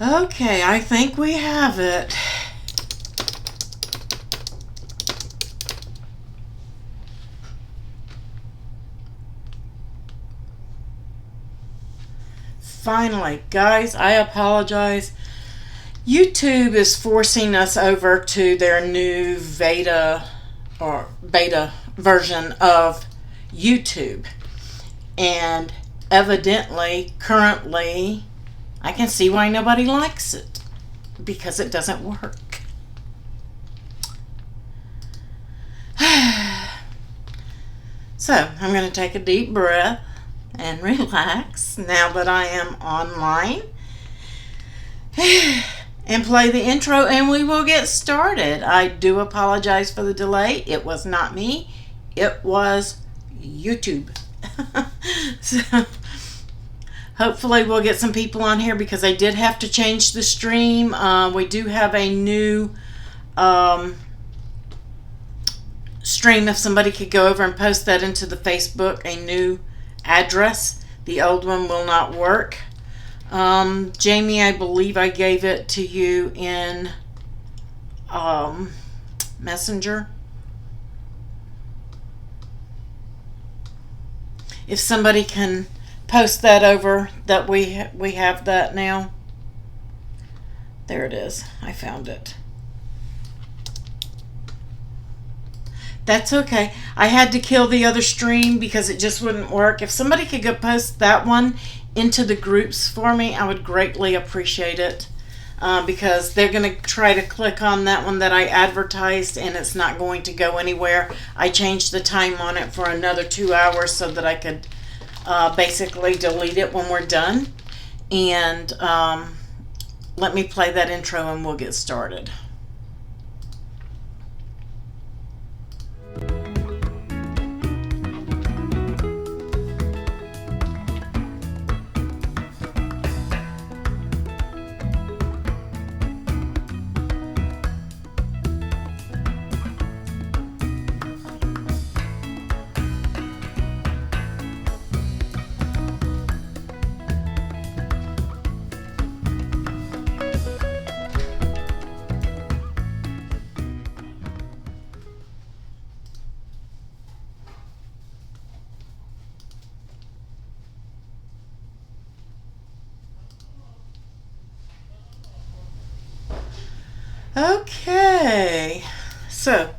Okay, I think we have it. Finally, guys, I apologize. YouTube is forcing us over to their new beta version of YouTube. And evidently, currently, I can see why nobody likes it. Because it doesn't work. So, I'm going to take a deep breath and relax now that I am online. And play the intro and we will get started. I do apologize for the delay. It was not me. It was YouTube. So hopefully we'll get some people on here because I did have to change the stream. We do have a new stream. If somebody could go over and post that into the Facebook, a new address. The old one will not work. Jamie, I believe I gave it to you in Messenger. If somebody can post that over, that we have that now. There it is. I found it. That's okay. I had to kill the other stream because it just wouldn't work. If somebody could go post that one into the groups for me, I would greatly appreciate it. Because they're going to try to click on that one that I advertised and it's not going to go anywhere. I changed the time on it for another 2 hours so that I could basically delete it when we're done. And let me play that intro and we'll get started. Okay, so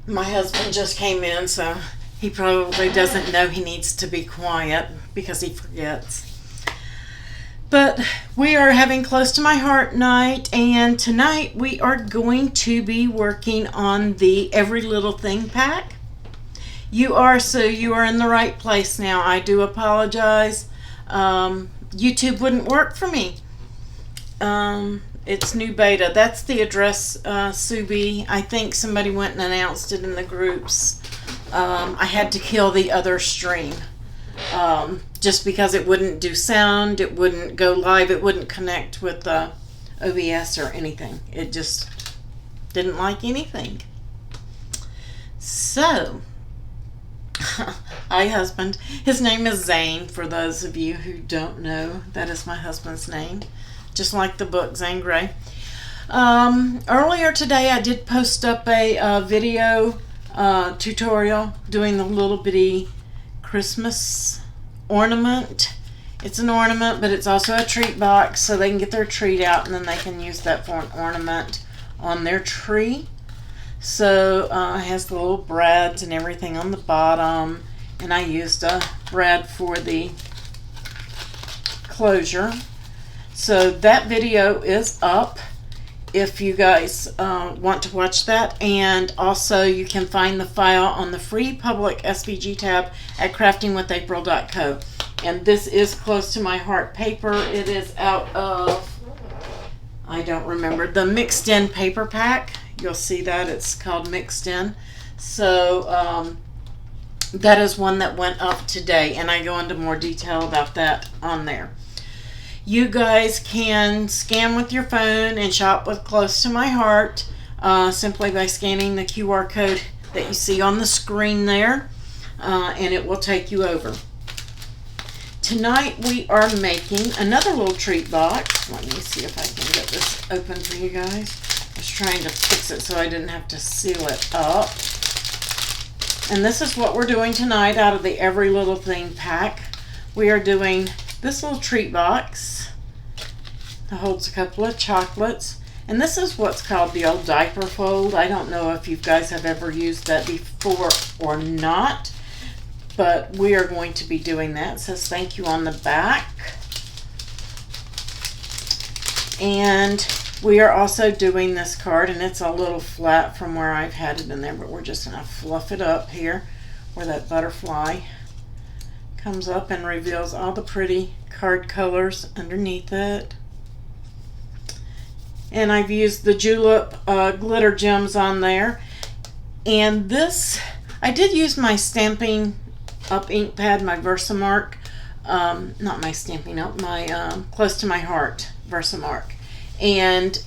my husband just came in, so he probably doesn't know he needs to be quiet because he forgets. But we are having Close to My Heart night, and tonight we are going to be working on the Every Little Thing pack. You are in the right place now. I do apologize. YouTube wouldn't work for me. It's new beta. That's the address, Subi. I think somebody went and announced it in the groups. I had to kill the other stream. Just because it wouldn't do sound, it wouldn't go live, it wouldn't connect with OBS or anything. It just didn't like anything. So, hi husband. His name is Zane, for those of you who don't know. That is my husband's name. Just like the book, Zane Grey. Earlier today I did post up a video tutorial doing the little bitty Christmas ornament. It's an ornament, but it's also a treat box, so they can get their treat out and then they can use that for an ornament on their tree. So it has the little brads and everything on the bottom, and I used a brad for the closure. So that video is up if you guys want to watch that, and also you can find the file on the free public SVG tab at craftingwithapril.co. And this is Close to My Heart paper. It is out of, I don't remember, the Mixed In paper pack. You'll see that it's called Mixed In. So that is one that went up today, and I go into more detail about that on there. You guys can scan with your phone and shop with Close to My Heart simply by scanning the QR code that you see on the screen there, and it will take you over. tonight we are making another little treat box. Let me see if I can get this open for you guys. I was trying to fix it so I didn't have to seal it up. And this is what we're doing tonight out of the Every Little Thing pack. We are doing this little treat box that holds a couple of chocolates. And this is what's called the old diaper fold. I don't know if you guys have ever used that before or not, but we are going to be doing that. It says thank you on the back. And we are also doing this card, and it's a little flat from where I've had it in there, but we're just going to fluff it up here where that butterfly comes up and reveals all the pretty card colors underneath it. And I've used the julep glitter gems on there. And this, I did use my Stampin' Up ink pad, my Versamark, not my Stampin' Up, my Close to My Heart Versamark. And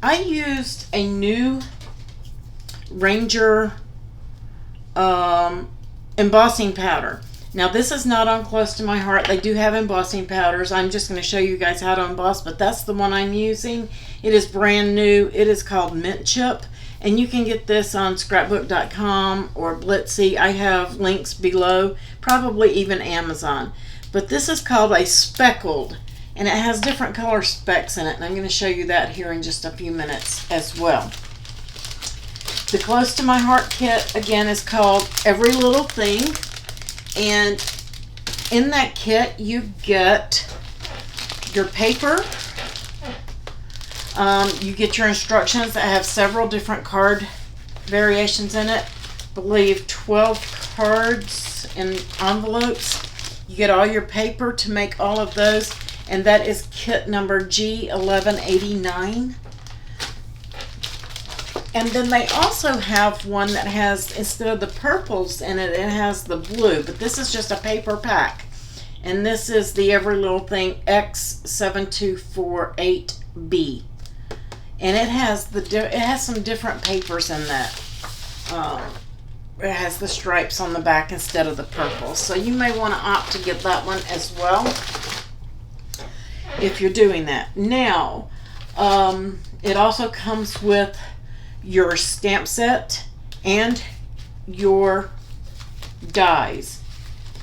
I used a new Ranger embossing powder. Now this is not on Close to My Heart. They do have embossing powders. I'm just going to show you guys how to emboss, but that's the one I'm using. It is brand new. It is called Mint Chip, and you can get this on scrapbook.com or Blitsy. I have links below, probably even Amazon. But this is called a speckled, and it has different color specks in it, and I'm going to show you that here in just a few minutes as well. The Close to My Heart kit, again, is called Every Little Thing. And in that kit, you get your paper. You get your instructions that have several different card variations in it. I believe 12 cards in envelopes. You get all your paper to make all of those. And that is kit number G1189. And then they also have one that has, instead of the purples in it, it has the blue. But this is just a paper pack. And this is the Every Little Thing X7248B. And it has some different papers in that. It has the stripes on the back instead of the purple. So you may want to opt to get that one as well if you're doing that. Now, it also comes with your stamp set and your dies,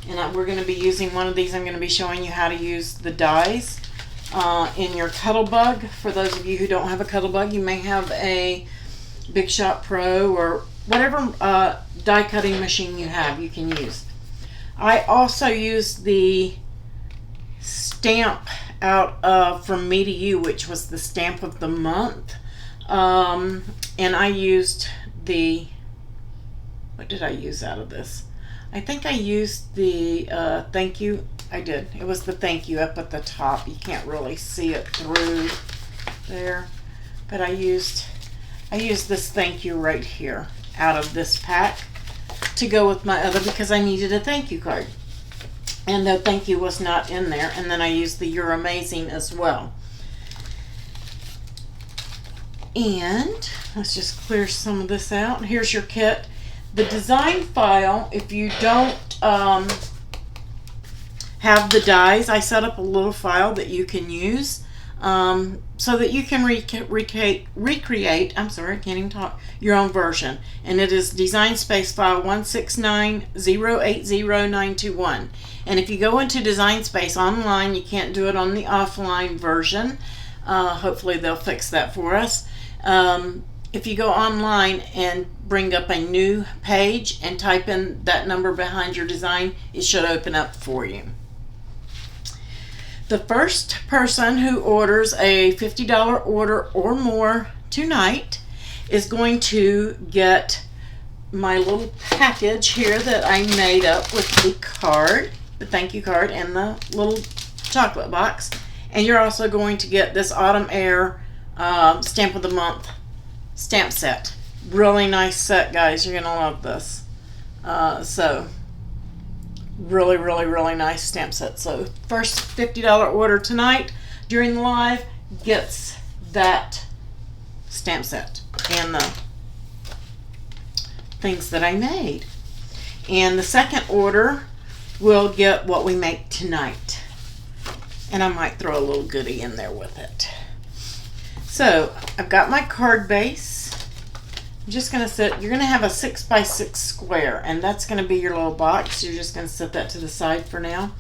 and we're going to be using one of these. I'm going to be showing you how to use the dies in your Cuttlebug. For those of you who don't have a Cuttlebug, you may have a Big Shot Pro or whatever die cutting machine you have, you can use. I also use the stamp out of From Me to You, which was the stamp of the month. And I used the, what did I use out of this? I think I used the thank you. I did. It was the thank you up at the top. You can't really see it through there, but I used this thank you right here out of this pack to go with my other, because I needed a thank you card. And the thank you was not in there. And then I used the You're Amazing as well. And let's just clear some of this out. Here's your kit. The design file, if you don't have the dies, I set up a little file that you can use so that you can recreate, I'm sorry, I can't even talk, your own version. And it is design space file 169080921. And if you go into design space online, you can't do it on the offline version. Hopefully they'll fix that for us. If you go online and bring up a new page and type in that number behind your design, it should open up for you. The first person who orders a $50 order or more tonight is going to get my little package here that I made up with the card, the thank you card, and the little chocolate box. And you're also going to get this Autumn Air Stamp of the Month stamp set. Really nice set, guys. You're gonna love this. So really, really, really nice stamp set. So first $50 order tonight during the live gets that stamp set and the things that I made. And the second order we'll get what we make tonight. And I might throw a little goodie in there with it. So I've got my card base. I'm just going to set, you're going to have a 6x6 square, and that's going to be your little box. You're just going to set that to the side for now.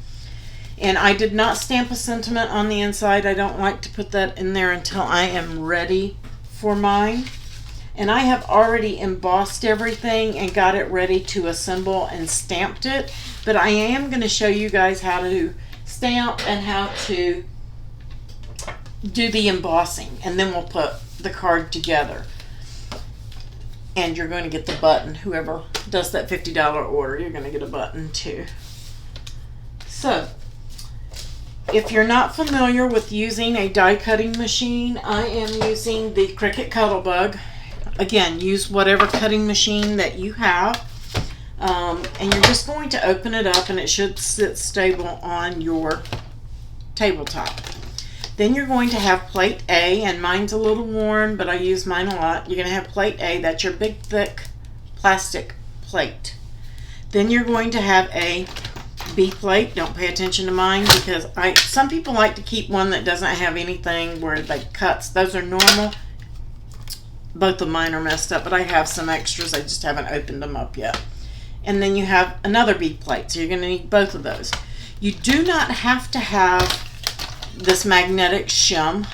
And I did not stamp a sentiment on the inside. I don't like to put that in there until I am ready for mine. And I have already embossed everything and got it ready to assemble and stamped it. But I am going to show you guys how to stamp and how to do the embossing. And then we'll put the card together. And you're going to get the button. Whoever does that $50 order, you're going to get a button too. So, if you're not familiar with using a die cutting machine, I am using the Cricut Cuttlebug. Again, use whatever cutting machine that you have. And you're just going to open it up and it should sit stable on your tabletop. Then you're going to have plate A, and mine's a little worn, but I use mine a lot. You're going to have plate A, that's your big thick plastic plate. Then you're going to have a B plate. Don't pay attention to mine because some people like to keep one that doesn't have anything where they cuts. Those are normal. Both of mine are messed up, but I have some extras. I just haven't opened them up yet. And then you have another B plate, so you're going to need both of those. You do not have to have this magnetic shim,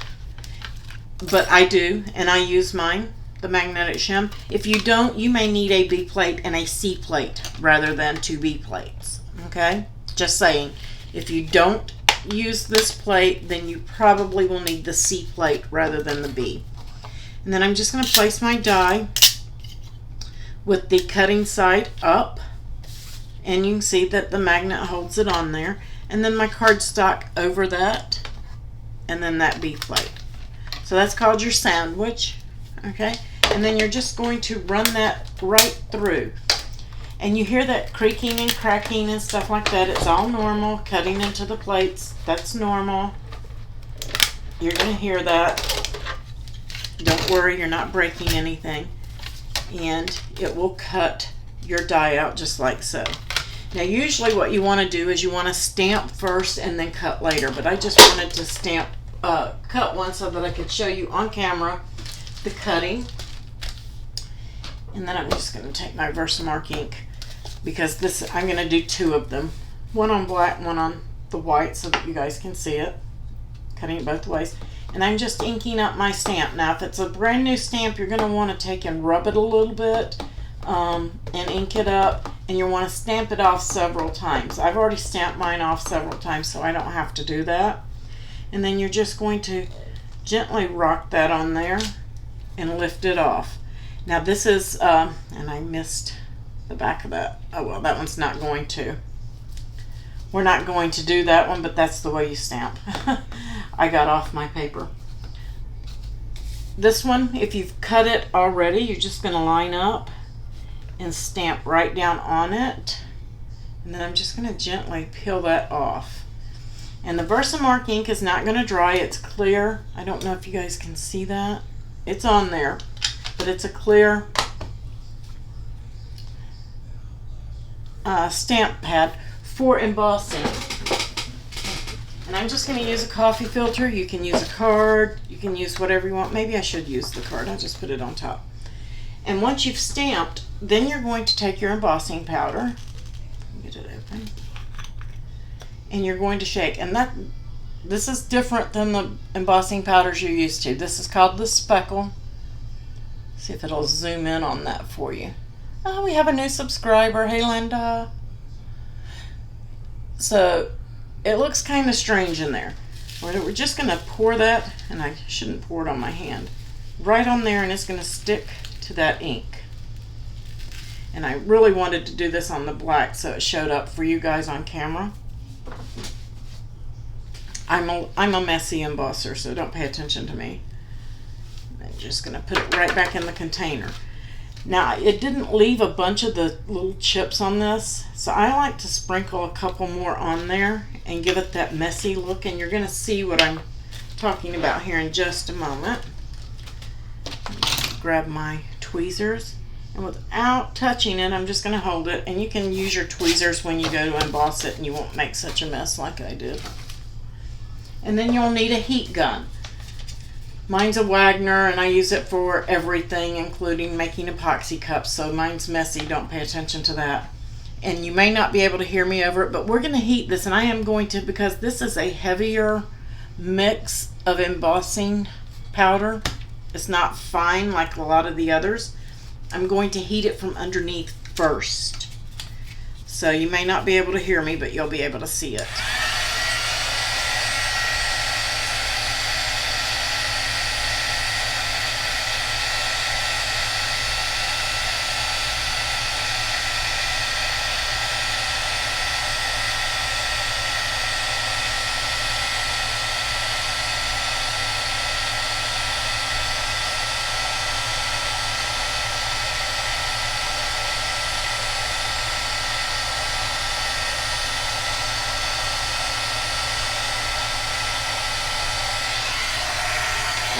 but I do, and I use mine, the magnetic shim. If you don't, you may need a B plate and a C plate rather than two B plates. Okay, just saying, if you don't use this plate, then you probably will need the C plate rather than the B. And then I'm just going to place my die with the cutting side up, and you can see that the magnet holds it on there, and then my cardstock over that, and then that B plate. So that's called your sandwich. Okay, and then you're just going to run that right through. And you hear that creaking and cracking and stuff like that. It's all normal. Cutting into the plates, that's normal. You're going to hear that. Don't worry, you're not breaking anything. And it will cut your die out just like so. Now usually what you want to do is you want to stamp first and then cut later. But I just wanted to stamp, cut one so that I could show you on camera the cutting. And then I'm just going to take my Versamark ink, because this, I'm going to do two of them. One on black, one on the white, so that you guys can see it. Cutting it both ways. And I'm just inking up my stamp. Now if it's a brand new stamp, you're going to want to take and rub it a little bit and ink it up. And you want to stamp it off several times. I've already stamped mine off several times, so I don't have to do that. And then you're just going to gently rock that on there and lift it off. Now this is, and I missed the back of that. Oh well, that one's not going to. We're not going to do that one, but that's the way you stamp. I got off my paper. This one, if you've cut it already, you're just going to line up and stamp right down on it. And then I'm just going to gently peel that off. And the Versamark ink is not going to dry. It's clear. I don't know if you guys can see that. It's on there, but it's a clear stamp pad for embossing. And I'm just going to use a coffee filter. You can use a card. You can use whatever you want. Maybe I should use the card. I'll just put it on top. And once you've stamped, then you're going to take your embossing powder. Get it open. And you're going to shake. And this is different than the embossing powders you're used to. This is called the speckle. See if it'll zoom in on that for you. Oh, we have a new subscriber. Hey, Linda. So it looks kind of strange in there. We're just going to pour that, and I shouldn't pour it on my hand, right on there, and it's going to stick to that ink. And I really wanted to do this on the black so it showed up for you guys on camera. I'm a messy embosser, so don't pay attention to me. I'm just going to put it right back in the container. Now, it didn't leave a bunch of the little chips on this, so I like to sprinkle a couple more on there and give it that messy look, and you're going to see what I'm talking about here in just a moment. Grab my tweezers, And without touching it, I'm just going to hold it. And you can use your tweezers when you go to emboss it, and you won't make such a mess like I did. And then you'll need a heat gun. Mine's a Wagner, and I use it for everything, including making epoxy cups. So mine's messy. Don't pay attention to that. And you may not be able to hear me over it, but we're going to heat this. And I am going to, because this is a heavier mix of embossing powder. It's not fine like a lot of the others. I'm going to heat it from underneath first. So you may not be able to hear me, but you'll be able to see it.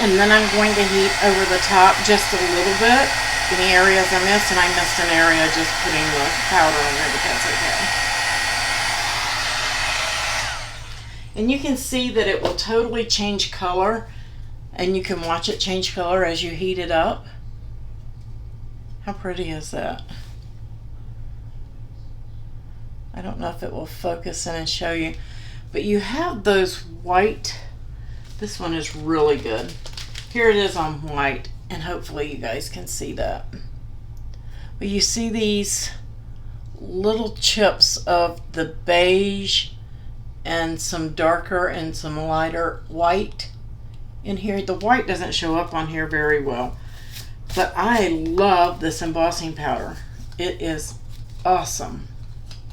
And then I'm going to heat over the top just a little bit. Any areas I missed, and I missed an area just putting the powder on there, but that's okay. And you can see that it will totally change color, and you can watch it change color as you heat it up. How pretty is that? I don't know if it will focus in and show you, but you have those white. This one is really good. Here it is on white, and hopefully you guys can see that. But you see these little chips of the beige and some darker and some lighter white in here. The white doesn't show up on here very well, but I love this embossing powder. It is awesome.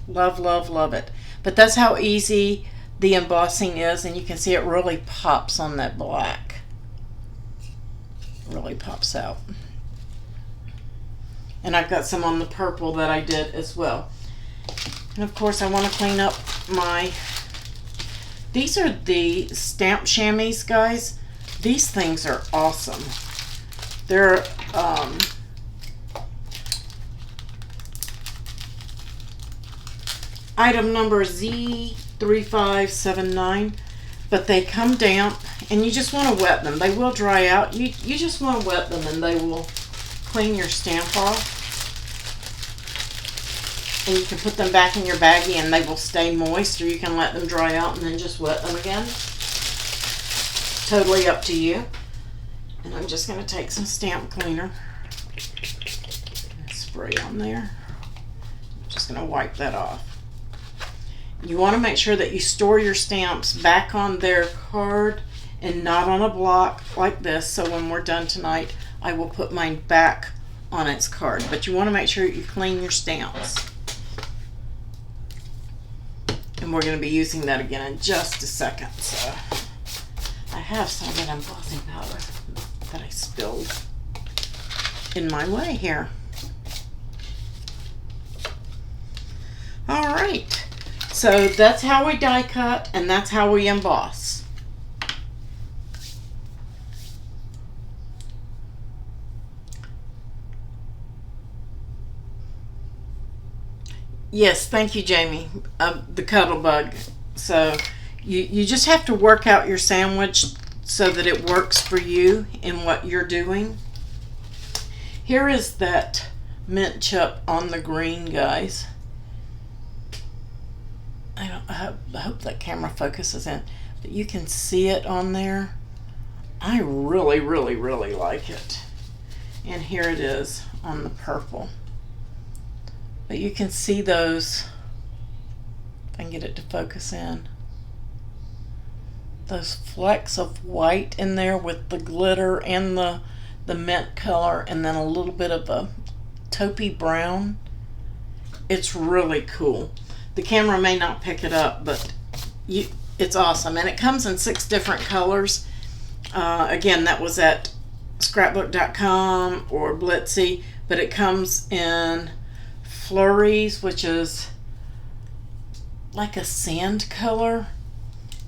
Love, love, love it. But that's how easy the embossing is, and you can see it really pops on that black. Really pops out. And I've got some on the purple that I did as well. And of course I want to clean up my, these are the stamp chamois, guys. These things are awesome. They're item number Z3579, but they come damp, and you just want to wet them. They will dry out. You just want to wet them, and they will clean your stamp off. And you can put them back in your baggie, and they will stay moist, or you can let them dry out and then just wet them again. Totally up to you. And I'm just going to take some stamp cleaner and spray on there. I'm just going to wipe that off. You want to make sure that you store your stamps back on their card and not on a block like this. So when we're done tonight, I will put mine back on its card. But you want to make sure you clean your stamps. And we're going to be using that again in just a second. So I have some of that embossing powder that I spilled in my way here. All right. So that's how we die cut, and that's how we emboss. Yes, thank you, Jamie. The cuddle bug. So you just have to work out your sandwich so that it works for you in what you're doing. Here is that mint chip on the green, guys. I hope that camera focuses in, but you can see it on there. I really, really, really like it. And here it is on the purple. But you can see those, if I can get it to focus in, those flecks of white in there with the glitter and the mint color, and then a little bit of a taupey brown. It's really cool. The camera may not pick it up, but it's awesome. And it comes in 6 different colors. Again, that was at scrapbook.com or Blitsy, but it comes in flurries, which is like a sand color.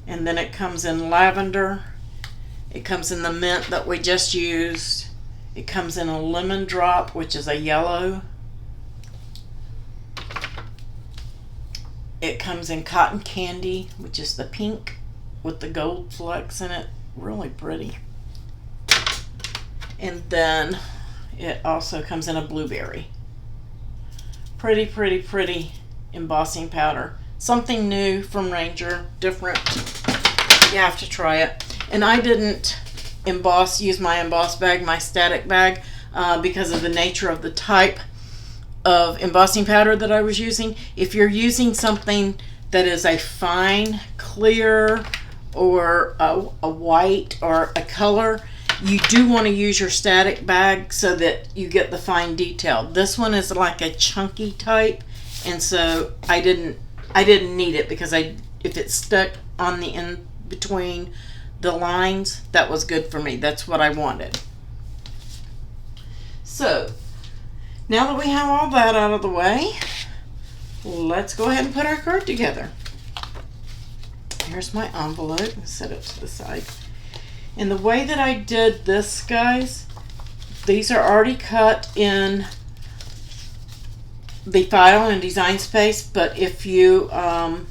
And then it comes in lavender. It comes in the mint that we just used. It comes in a lemon drop, which is a yellow. It comes in cotton candy, which is the pink with the gold flecks in it. Really pretty. And then it also comes in a blueberry. Pretty, pretty, pretty embossing powder. Something new from Ranger, different. You have to try it. And I didn't use my emboss bag, my static bag, because of the nature of the type of embossing powder that I was using. If you're using something that is a fine, clear, or a white or a color, you do want to use your static bag so that you get the fine detail. This one is like a chunky type, and so I didn't need it because if it stuck on the in between the lines, that was good for me. That's what I wanted. So now that we have all that out of the way, let's go ahead and put our card together. Here's my envelope. Set it to the side. And the way that I did this, guys, these are already cut in the file and design space, but if you are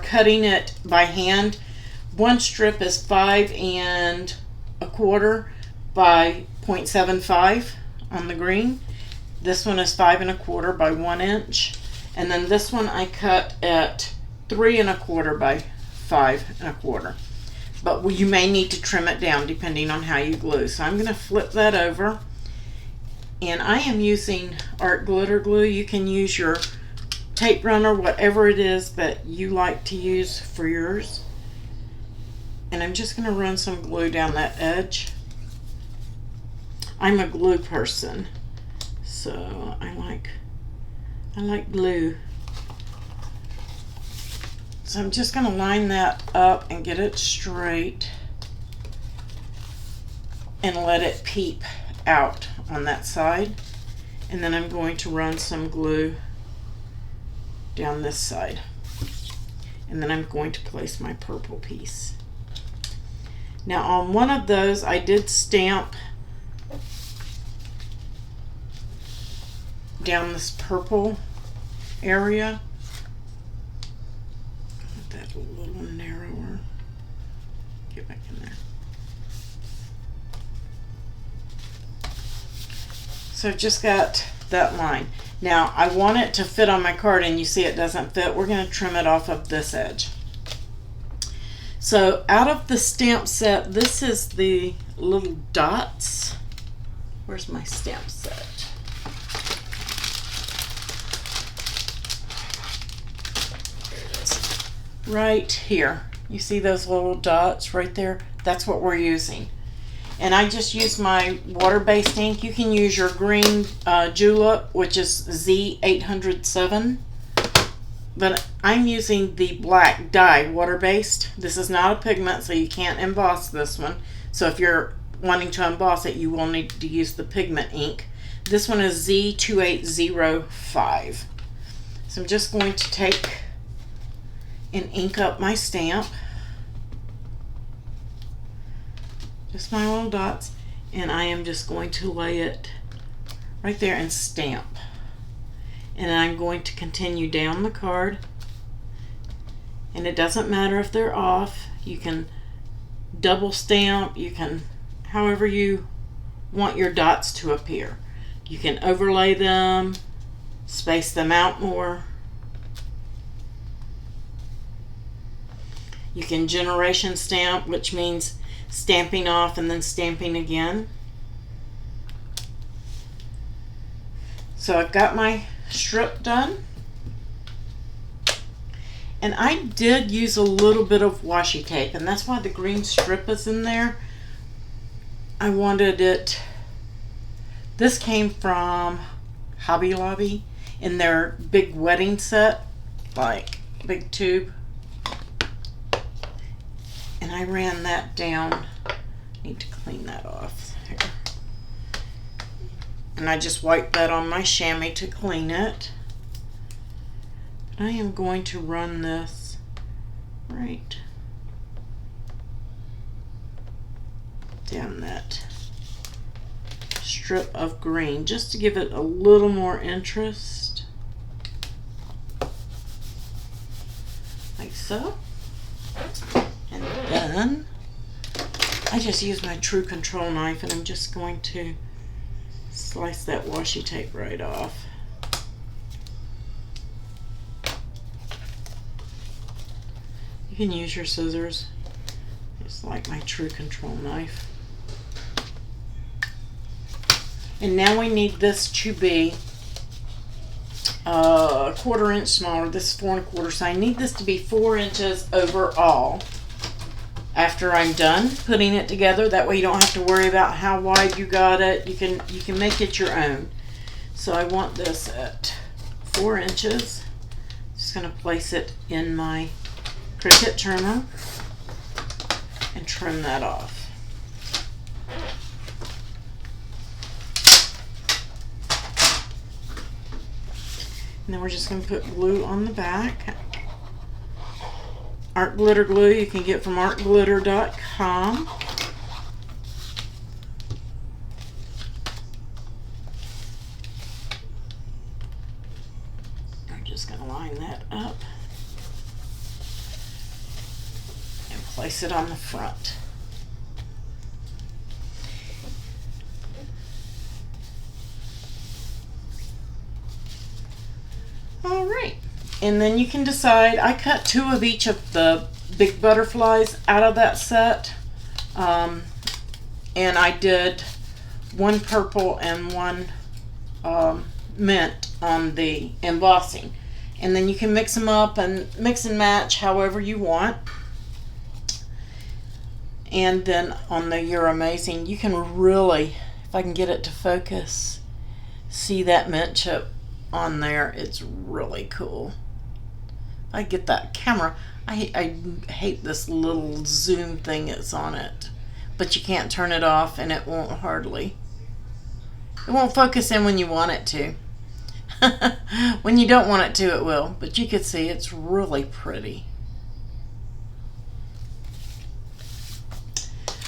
cutting it by hand, one strip is 5 1/4 by 0.75 on the green. This one is 5 1/4 by 1 inch, and then this one I cut at 3 1/4 by 5 1/4. But you may need to trim it down depending on how you glue. So I'm going to flip that over, and I am using art glitter glue. You can use your tape runner, whatever it is that you like to use for yours. And I'm just going to run some glue down that edge. I'm a glue person, so I like glue. So I'm just going to line that up and get it straight and let it peep out on that side. And then I'm going to run some glue down this side. And then I'm going to place my purple piece. Now on one of those I did stamp down this purple area. That a little narrower. Get back in there. So I've just got that line. Now I want it to fit on my card, and you see it doesn't fit. We're going to trim it off of this edge. So out of the stamp set, this is the little dots. Where's my stamp set? Right here. You see those little dots right there? That's what we're using. And I just used my water-based ink. You can use your green julep, which is Z807. But I'm using the black dye, water-based. This is not a pigment, so you can't emboss this one. So if you're wanting to emboss it, you will need to use the pigment ink. This one is Z2805. So I'm just going to take and ink up my stamp, just my little dots, and I am just going to lay it right there and stamp. And I'm going to continue down the card, and it doesn't matter if they're off. You can double stamp, you can however you want your dots to appear. You can overlay them, space them out more. You can generation stamp, which means stamping off and then stamping again. So I've got my strip done. And I did use a little bit of washi tape, and that's why the green strip is in there. I wanted it, this came from Hobby Lobby in their big wedding set, like big tube. And I ran that down. Need to clean that off here. And I just wiped that on my chamois to clean it. But I am going to run this right down that strip of green just to give it a little more interest. Like so. And then I just use my True Control knife and I'm just going to slice that washi tape right off. You can use your scissors, just like my True Control knife. And now we need this to be a 1/4 inch smaller. This is 4 1/4, so I need this to be 4 inches overall after I'm done putting it together. That way you don't have to worry about how wide you got it. You can make it your own. So I want this at 4 inches. Just going to place it in my Cricut trimmer and trim that off. And then we're just going to put glue on the back. Art glitter glue you can get from artglitter.com. I'm just going to line that up and place it on the front. All right, and then you can decide. I cut 2 of each of the big butterflies out of that set, and I did 1 purple and 1 mint on the embossing, and then you can mix them up and mix and match however you want. And then on the You're Amazing, you can really, if I can get it to focus, see that mint chip on there. It's really cool. I get that camera. I hate this little zoom thing that's on it, but you can't turn it off and it won't focus in when you want it to. When you don't want it to, it will, but you can see it's really pretty.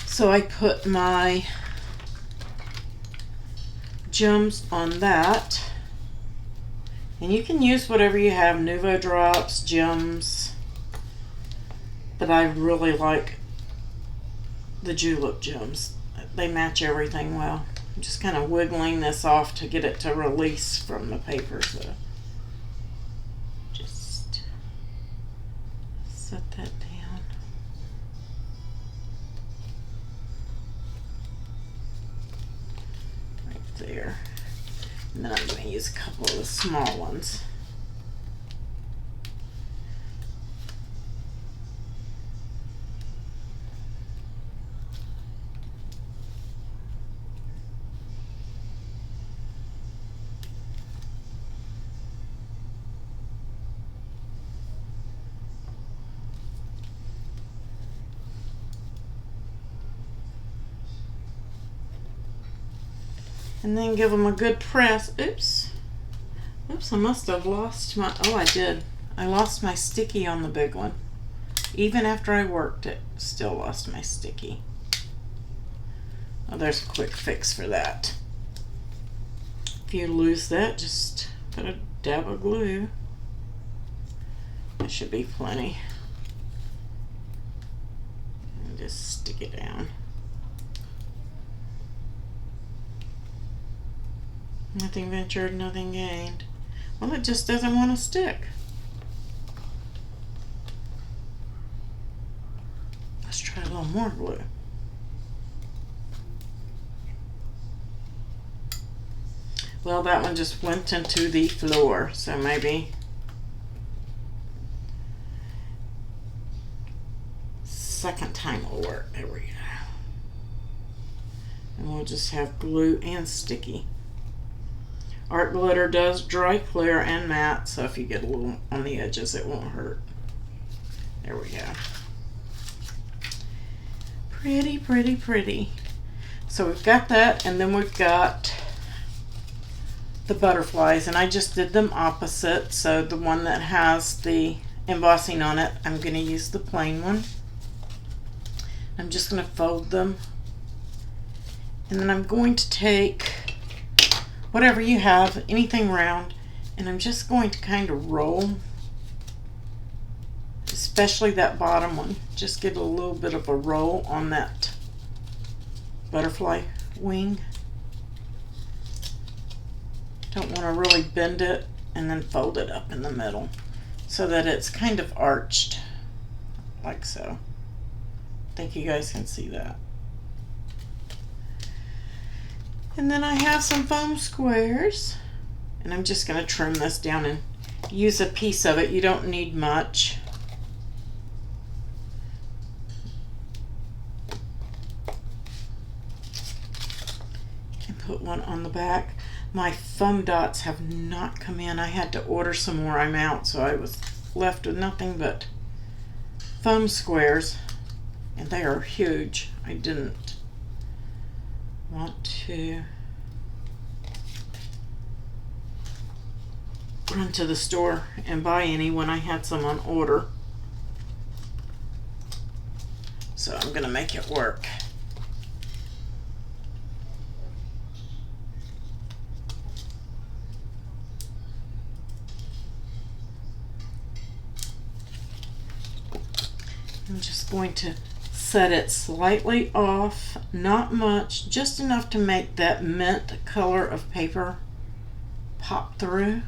So I put my gems on that. And you can use whatever you have, Nuvo drops, gems, but I really like the julep gems. They match everything well. I'm just kind of wiggling this off to get it to release from the paper. So just set that down. Right there. And then I'm going to use a couple of the small ones. And then give them a good press. Oops, I must have lost my, oh I did. I lost my sticky on the big one. Even after I worked it, still lost my sticky. Oh, there's a quick fix for that. If you lose that, just put a dab of glue. That should be plenty. And just stick it down. Nothing ventured, nothing gained. Well, it just doesn't want to stick. Let's try a little more glue. Well, that one just went into the floor, so maybe second time will work. There we go. And we'll just have glue and sticky. Art glitter does dry, clear, and matte, so if you get a little on the edges, it won't hurt. There we go. Pretty, pretty, pretty. So we've got that, and then we've got the butterflies, and I just did them opposite. So the one that has the embossing on it, I'm going to use the plain one. I'm just going to fold them, and then I'm going to take whatever you have, anything round, and I'm just going to kind of roll, especially that bottom one. Just give a little bit of a roll on that butterfly wing. Don't want to really bend it, and then fold it up in the middle so that it's kind of arched like so. I think you guys can see that. And then I have some foam squares, and I'm just going to trim this down and use a piece of it. You don't need much. And put one on the back. My foam dots have not come in. I had to order some more. I'm out, so I was left with nothing but foam squares, and they are huge. I didn't want to run to the store and buy any when I had some on order. So I'm going to make it work. I'm just going to set it slightly off, not much, just enough to make that mint color of paper pop through.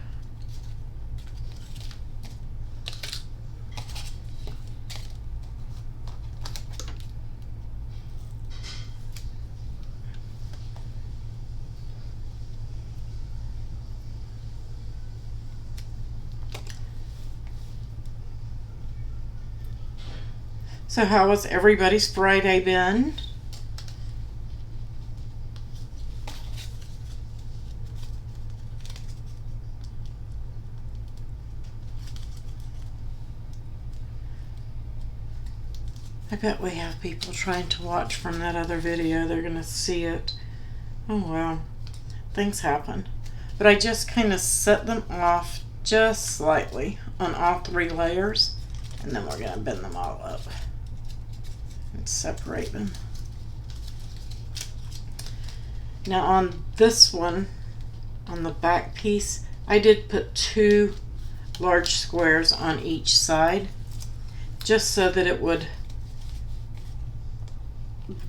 So how has everybody's Friday been? I bet we have people trying to watch from that other video. They're going to see it. Oh well, things happen. But I just kind of set them off just slightly on all 3 layers, and then we're going to bend them all up and separate them. Now on this one, on the back piece, I did put 2 large squares on each side, just so that it would,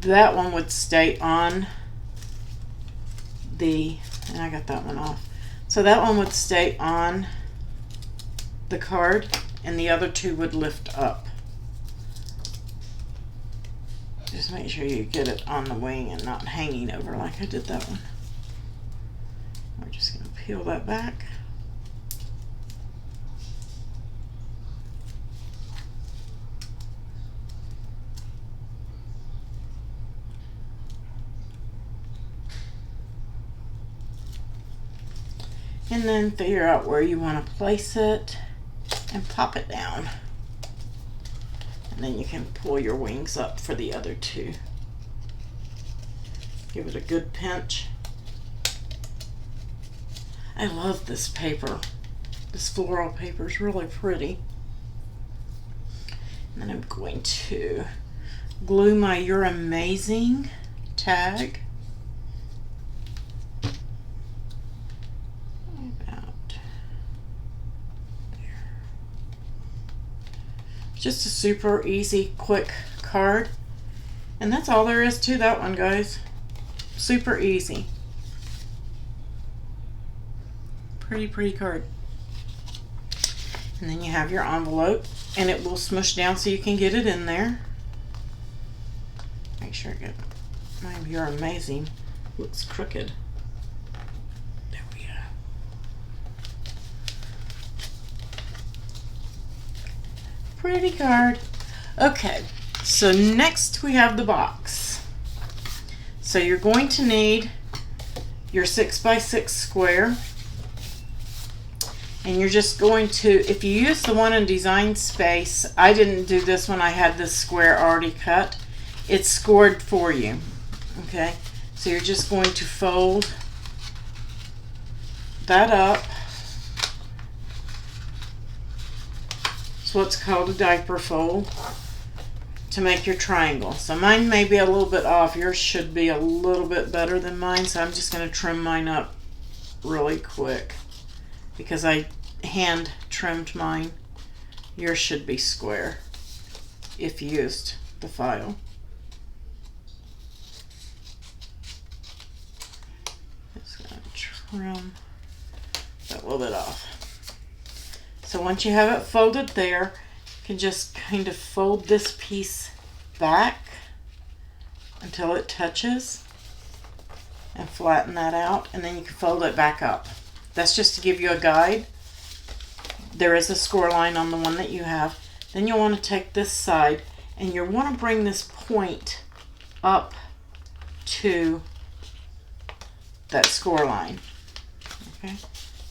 that one would stay on the, and I got that one off, so that one would stay on the card and the other 2 would lift up. Just make sure you get it on the wing and not hanging over like I did that one. We're just going to peel that back. And then figure out where you want to place it and pop it down. And then you can pull your wings up for the other 2. Give it a good pinch. I love this paper. This floral paper is really pretty. And then I'm going to glue my "You're Amazing" tag. Just a super easy, quick card. And that's all there is to that one, guys. Super easy. Pretty card. And then you have your envelope, and it will smush down so you can get it in there. Make sure I get my "You're Amazing" looks crooked. There we go. Pretty card. Okay, so next we have the box. So you're going to need your 6x6 square, and you're just going to, if you use the one in Design Space, I didn't do this one, I had this square already cut. It's scored for you. Okay, so you're just going to fold that up. It's what's called a diaper fold to make your triangle. So mine may be a little bit off. Yours should be a little bit better than mine, so I'm just going to trim mine up really quick because I hand trimmed mine. Yours should be square if you used the file. Just gonna trim that little bit off. So once you have it folded there, you can just kind of fold this piece back until it touches and flatten that out, and then you can fold it back up. That's just to give you a guide. There is a score line on the one that you have. Then you'll want to take this side and you'll want to bring this point up to that score line. Okay?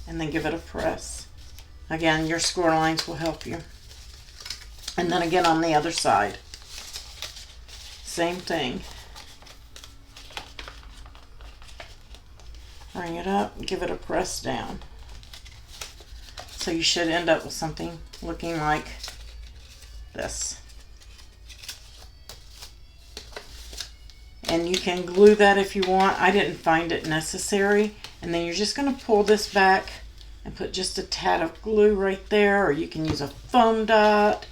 And then give it a press. Again, your score lines will help you. And then again on the other side. Same thing. Bring it up, give it a press down. So you should end up with something looking like this. And you can glue that if you want. I didn't find it necessary. And then you're just going to pull this back and put just a tad of glue right there, or you can use a foam dot.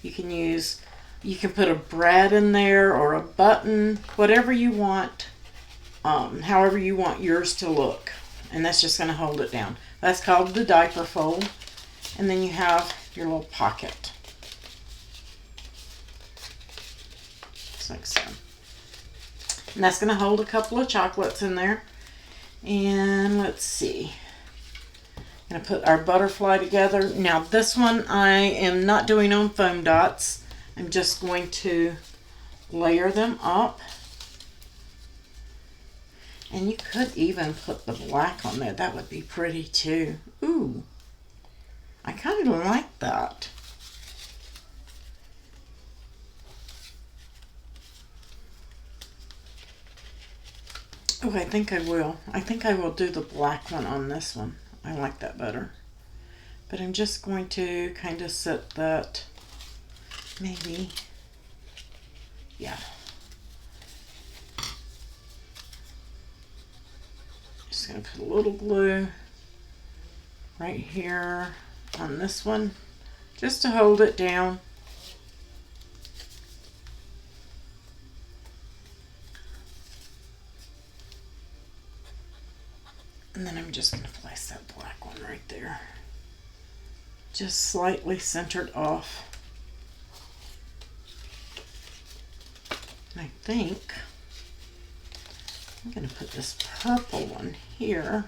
You can put a brad in there or a button, whatever you want, however you want yours to look. And that's just going to hold it down. That's called the diaper fold. And then you have your little pocket. Just like so. And that's going to hold a couple of chocolates in there. And let's see. I'm going to put our butterfly together. Now this one I am not doing on foam dots. I'm just going to layer them up. And you could even put the black on there. That would be pretty too. Ooh, I kind of like that. Oh, I think I will. I think I will do the black one on this one. I like that better. But I'm just going to kind of set that, maybe, yeah. Just going to put a little glue right here on this one, just to hold it down. And then I'm just going to place that black one right there. Just slightly centered off. And I think I'm going to put this purple one here.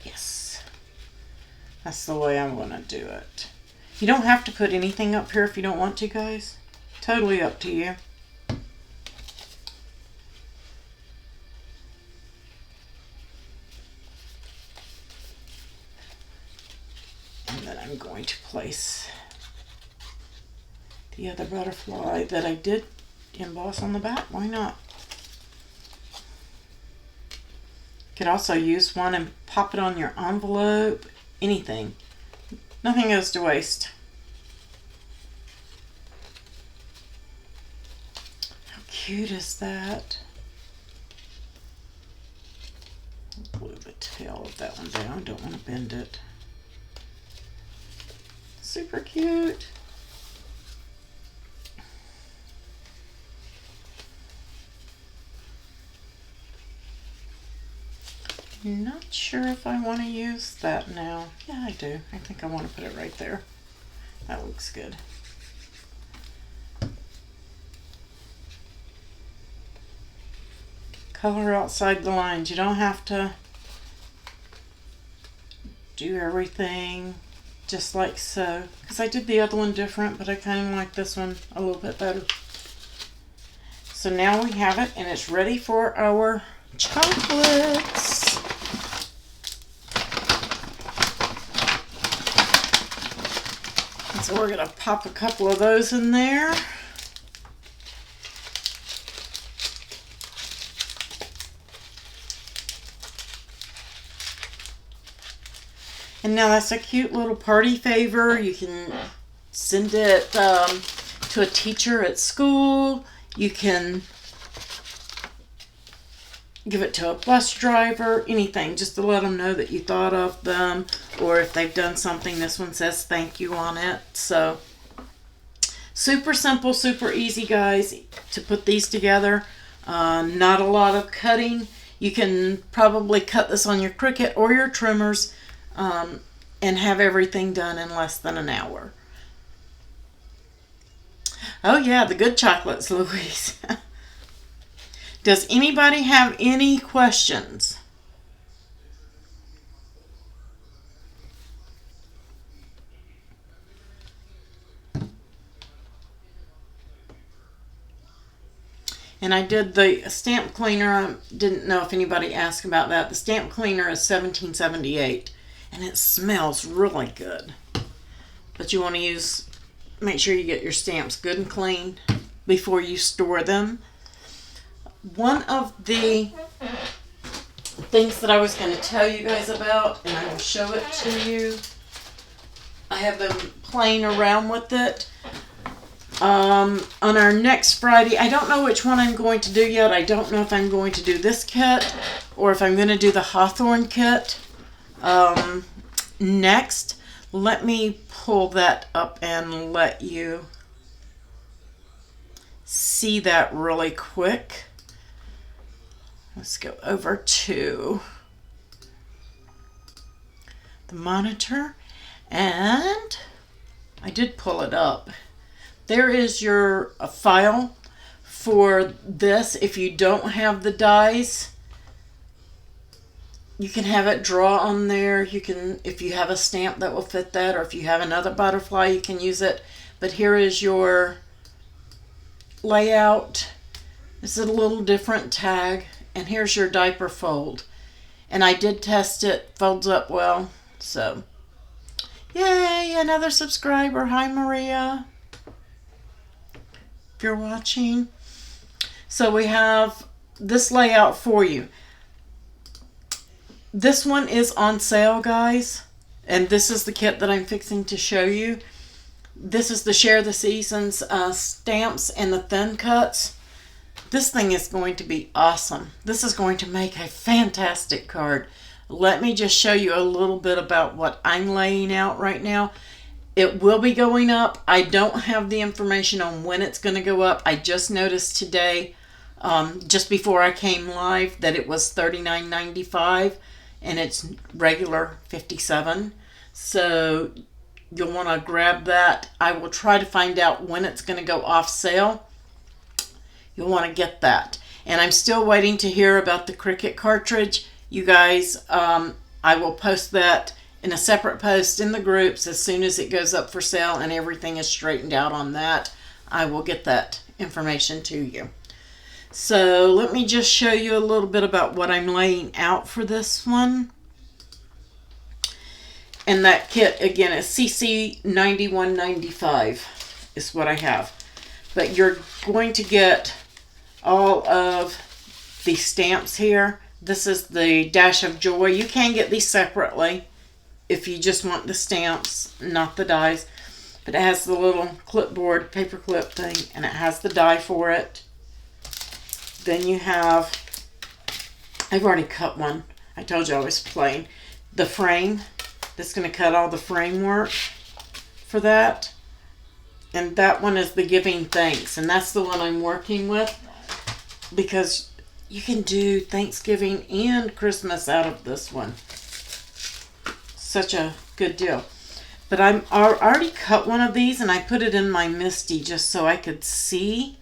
Yes. That's the way I'm going to do it. You don't have to put anything up here if you don't want to, guys. Totally up to you. I'm going to place the other butterfly that I did emboss on the back. Why not? You could also use one and pop it on your envelope. Anything. Nothing goes to waste. How cute is that? I'll glue the tail of that one down. I don't want to bend it. Super cute. Not sure if I want to use that now. Yeah, I do. I think I want to put it right there. That looks good. Color outside the lines. You don't have to do everything just like so, because I did the other one different, but I kind of like this one a little bit better. So now we have it, and it's ready for our chocolates. So we're going to pop a couple of those in there. And now that's a cute little party favor. You can send it to a teacher at school. You can give it to a bus driver, anything, just to let them know that you thought of them, or if they've done something, this one says thank you on it. So super simple, super easy, guys, to put these together. Not a lot of cutting. You can probably cut this on your Cricut or your trimmers and have everything done in less than an hour. Oh yeah, the good chocolates, Louise. Does anybody have any questions? And I did the stamp cleaner. I didn't know if anybody asked about that. The stamp cleaner is $17.78, and it smells really good. But you want to make sure you get your stamps good and clean before you store them. One of the things that I was going to tell you guys about, and I will show it to you. I have been playing around with it. On our next Friday, I don't know which one I'm going to do yet. I don't know if I'm going to do this kit or if I'm going to do the Hawthorne kit next. Let me pull that up and let you see that really quick. Let's go over to the monitor, and I did pull it up. There is your file for this. If you don't have the dies, you can have it draw on there. You can, if you have a stamp that will fit that, or if you have another butterfly, you can use it. But here is your layout. This is a little different tag. And here's your diaper fold. And I did test it. Folds up well. So, yay, another subscriber. Hi, Maria. If you're watching. So we have this layout for you. This one is on sale, guys. And this is the kit that I'm fixing to show you. This is the Share the Seasons stamps and the thin cuts. This thing is going to be awesome. This is going to make a fantastic card. Let me just show you a little bit about what I'm laying out right now. It will be going up. I don't have the information on when it's going to go up. I just noticed today, just before I came live, that it was $39.95 and it's regular $57. So you'll want to grab that. I will try to find out when it's going to go off sale. You'll want to get that. And I'm still waiting to hear about the Cricut cartridge. You guys, I will post that in a separate post in the groups as soon as it goes up for sale and everything is straightened out on that. I will get that information to you. So let me just show you a little bit about what I'm laying out for this one. And that kit, again, is CC 91.95 is what I have. But you're going to get all of the stamps here. This is the Dash of Joy. You can get these separately if you just want the stamps, not the dies. But it has the little clipboard paper clip thing, and it has the die for it. Then you have, I've already cut one. I told you I was playing. The frame. That's going to cut all the framework for that. And that one is the Giving Thanks. And that's the one I'm working with, because you can do Thanksgiving and Christmas out of this one. Such a good deal. But I already cut one of these and I put it in my Misty just so I could see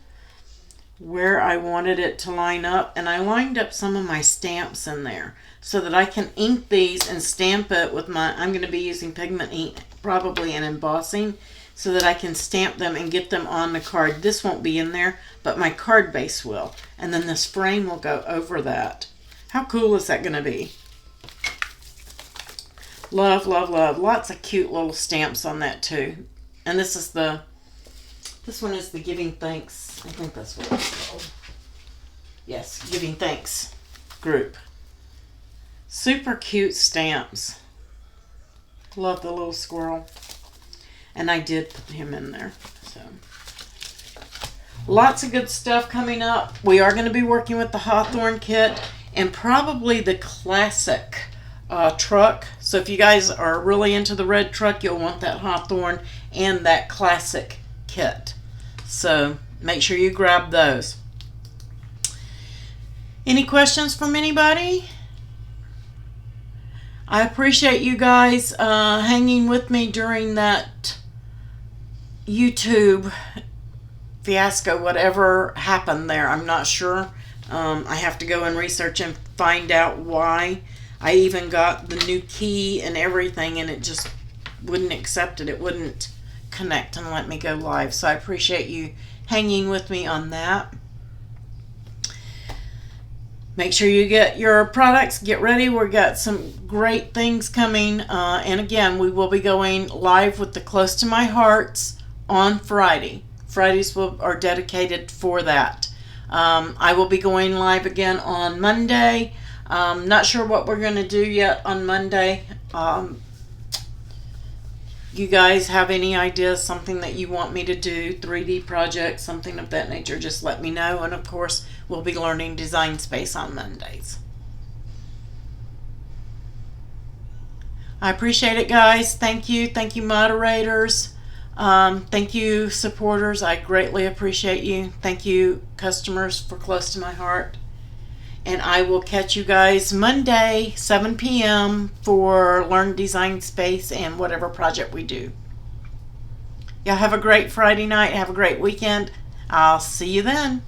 where I wanted it to line up. And I lined up some of my stamps in there so that I can ink these and stamp it with my, I'm going to be using pigment ink, probably, and embossing, so that I can stamp them and get them on the card. This won't be in there, but my card base will. And then this frame will go over that. How cool is that going to be? Love, love, love. Lots of cute little stamps on that too. And this is the, this one is the Giving Thanks. I think that's what it's called. Yes, Giving Thanks group. Super cute stamps. Love the little squirrel. And I did put him in there. So lots of good stuff coming up. We are going to be working with the Hawthorne kit. and probably the classic truck. So if you guys are really into the red truck, you'll want that Hawthorne and that classic kit. So make sure you grab those. Any questions from anybody? I appreciate you guys hanging with me during that YouTube fiasco, whatever happened there. I'm not sure. I have to go and research and find out why. I even got the new key and everything, and it just wouldn't accept it. It wouldn't connect and let me go live. So I appreciate you hanging with me on that. Make sure you get your products. Get ready. We've got some great things coming. And again, we will be going live with the Close to My Hearts on Friday. Fridays are dedicated for that. I will be going live again on Monday. Not sure what we're going to do yet on Monday. You guys have any ideas, something that you want me to do, 3D projects, something of that nature, just let me know. And of course, we'll be learning Design Space on Mondays. I appreciate it, guys. Thank you. Thank you, moderators. Thank you, supporters. I greatly appreciate you. Thank you, customers, for Close to My Heart. And I will catch you guys Monday, 7 p.m. for Learn Design Space and whatever project we do. Y'all have a great Friday night. Have a great weekend. I'll see you then.